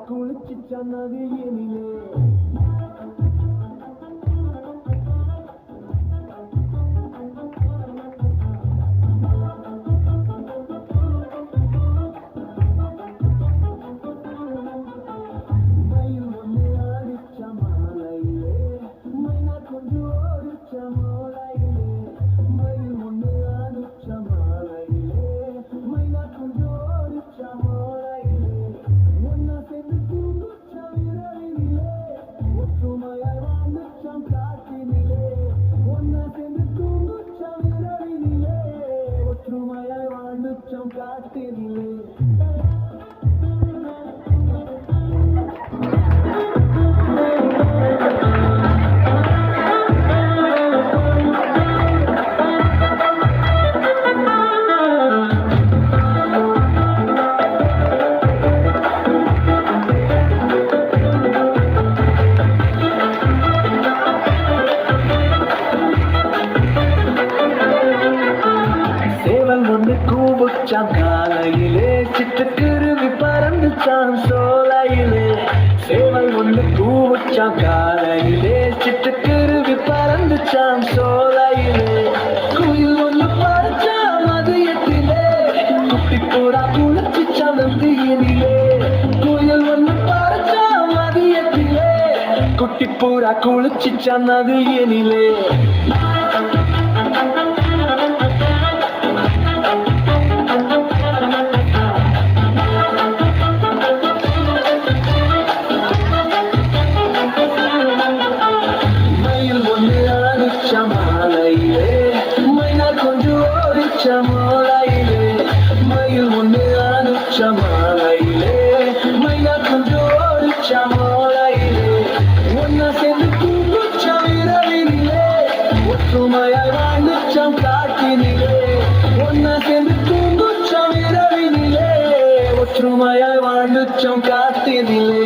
குளிச்சிச்ச நதியினிலே காலையிலே சிட்டுக்குருவி பறந்துச்சான் சோலையிலே சேவல் ஒன்று கூவுச்சான் காலையிலே சிட்டுக்குருவி பறந்துச்சான் சோலையிலே குயில் ஒன்று பறச்சான் மதியத்திலே குட்டி பூரா குளிச்சிச்சான் நந்தியினிலே குயில் ஒன்று பறச்சான் மதியத்திலே குட்டி பூரா குளிச்சிச்சான் நதியினிலே மயில் ஒன்று அனுச்ச மாலையிலே மைனா கொஞ்சம் ஓடிச்ச மாலையிலே ஒன்னா சேர்ந்து தூங்குச்ச விரலினிலே ஒற்றுமையாய் வாழ்ந்துச்சம் காட்டினிலே ஒன்னா சேர்ந்து தூங்குச்ச விரலினிலே ஒற்றுமையாய் வாழ்ந்துச்சம் காட்டினிலே